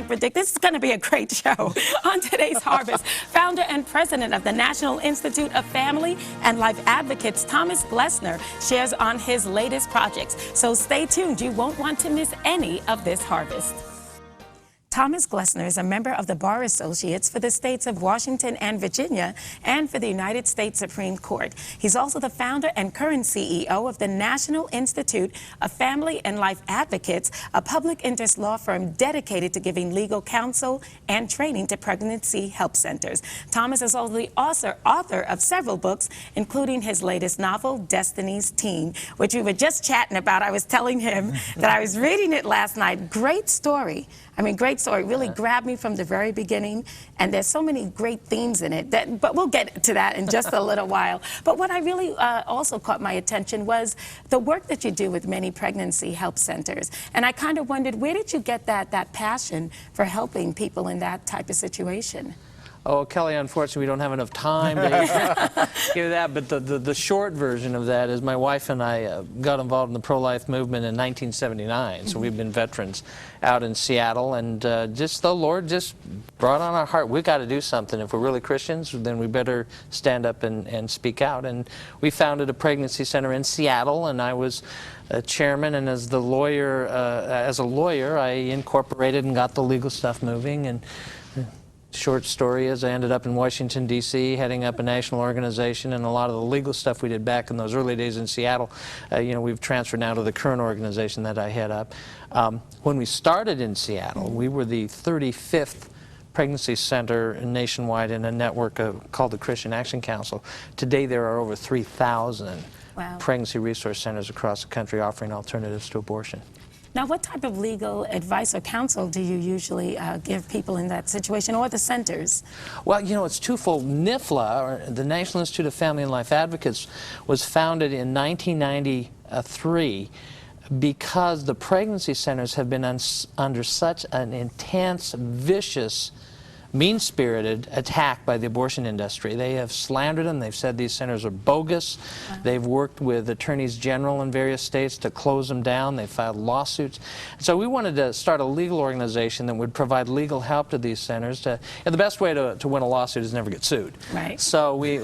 can't predict. This is going to be a great show. On today's Harvest, founder and president of the National Institute of Family and Life Advocates, Thomas Glessner, shares on his latest projects. So stay tuned. You won't want to miss any of this Harvest. Thomas Glessner is a member of the Bar Associates for the states of Washington and Virginia and for the United States Supreme Court. He's also the founder and current CEO of the National Institute of Family and Life Advocates, a public interest law firm dedicated to giving legal counsel and training to pregnancy help centers. Thomas is also the author of several books, including his latest novel, Destiny's Teen, which we were just chatting about. I was telling him that I was reading it last night. Great story. I mean, great story. It really grabbed me from the very beginning, and there's so many great themes in it. But we'll get to that in just a little while. But what I really also caught my attention was the work that you do with many pregnancy help centers. And I kind of wondered, where did you get that passion for helping people in that type of situation? Oh, Kelly, unfortunately, we don't have enough time to give that. But the short version of that is my wife and I got involved in the pro-life movement in 1979. So we've been veterans out in Seattle. And just the Lord just brought on our heart, we've got to do something. If we're really Christians, then we better stand up and speak out. And we founded a pregnancy center in Seattle, and I was chairman, and as a lawyer, I incorporated and got the legal stuff moving. And short story is I ended up in Washington, D.C., heading up a national organization, and a lot of the legal stuff we did back in those early days in Seattle, we've transferred now to the current organization that I head up. When we started in Seattle, we were the 35th pregnancy center nationwide in a network called the Christian Action Council. Today there are over 3,000 pregnancy resource centers across the country offering alternatives to abortion. Now, what type of legal advice or counsel do you usually give people in that situation, or the centers? Well, it's twofold. NIFLA, or the National Institute of Family and Life Advocates, was founded in 1993 because the pregnancy centers have been under such an intense, vicious, mean-spirited attack by the abortion industry. They have slandered them. They've said these centers are bogus. They've worked with attorneys general in various states to close them down. They've filed lawsuits. So we wanted to start a legal organization that would provide legal help to these centers. And the best way to win a lawsuit is never get sued. Right. So we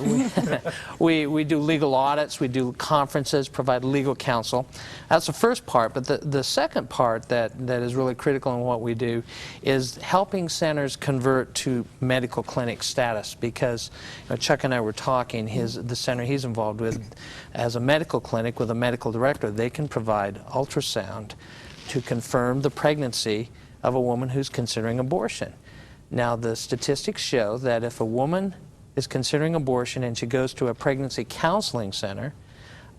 do legal audits. We do conferences, provide legal counsel. That's the first part. But the second part that is really critical in what we do is helping centers convert to medical clinic status, because Chuck and I were talking, the center he's involved with, as a medical clinic with a medical director, they can provide ultrasound to confirm the pregnancy of a woman who's considering abortion. Now, the statistics show that if a woman is considering abortion and she goes to a pregnancy counseling center,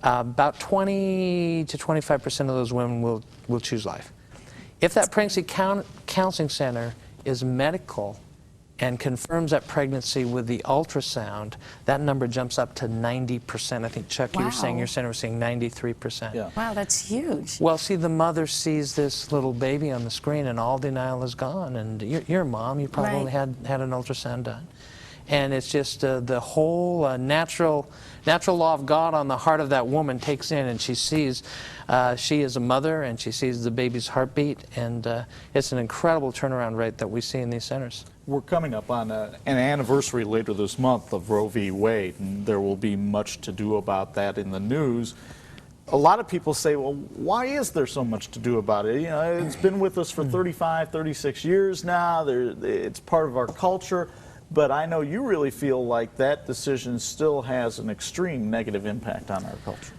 about 20 to 25% of those women will choose life. If that pregnancy counseling center is medical and confirms that pregnancy with the ultrasound, that number jumps up to 90%. I think, Chuck, you were saying your center was saying 93%. Yeah. Wow, that's huge. Well, see, the mother sees this little baby on the screen and all denial is gone. And you're a mom, you probably had an ultrasound done. And it's just the whole natural law of God on the heart of that woman takes in, and she sees she is a mother, and she sees the baby's heartbeat, and it's an incredible turnaround rate that we see in these centers. We're coming up on an anniversary later this month of Roe v. Wade, and there will be much to do about that in the news. A lot of people say, well, why is there so much to do about it? It's been with us for 35, 36 years now. It's part of our culture. But I know you really feel like that decision still has an extreme negative impact on our culture.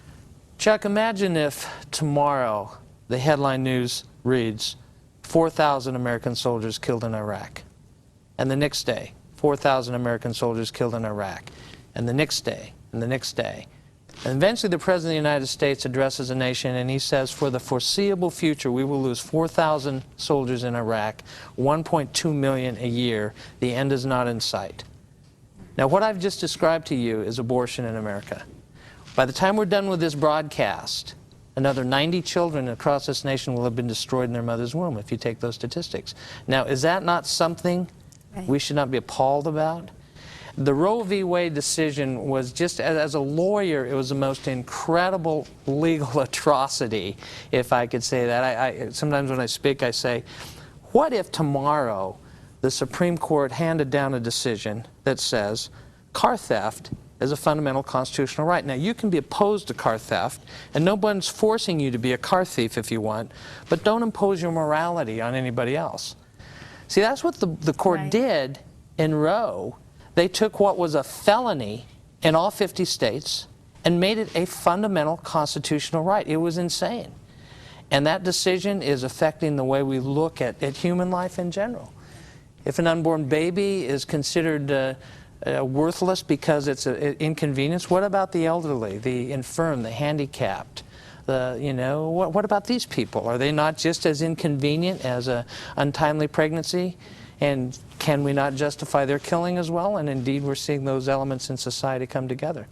Chuck, imagine if tomorrow the headline news reads, 4,000 American soldiers killed in Iraq. And the next day, 4,000 American soldiers killed in Iraq. And the next day, and the next day. And eventually the President of the United States addresses a nation and he says, for the foreseeable future, we will lose 4,000 soldiers in Iraq, 1.2 million a year. The end is not in sight. Now, what I've just described to you is abortion in America. By the time we're done with this broadcast, another 90 children across this nation will have been destroyed in their mother's womb, if you take those statistics. Now, is that not something we should not be appalled about? The Roe v. Wade decision was just, as a lawyer, it was the most incredible legal atrocity, if I could say that. Sometimes when I speak, I say, What if tomorrow the Supreme Court handed down a decision that says car theft is a fundamental constitutional right? Now, you can be opposed to car theft, and no one's forcing you to be a car thief if you want, but don't impose your morality on anybody else. See, that's what the court Right. did in Roe. They took what was a felony in all 50 states and made it a fundamental constitutional right. It was insane. And that decision is affecting the way we look at human life in general. If an unborn baby is considered worthless because it's an inconvenience, what about the elderly, the infirm, the handicapped? What about these people? Are they not just as inconvenient as an untimely pregnancy? And can we not justify their killing as well? And indeed, we're seeing those elements in society come together.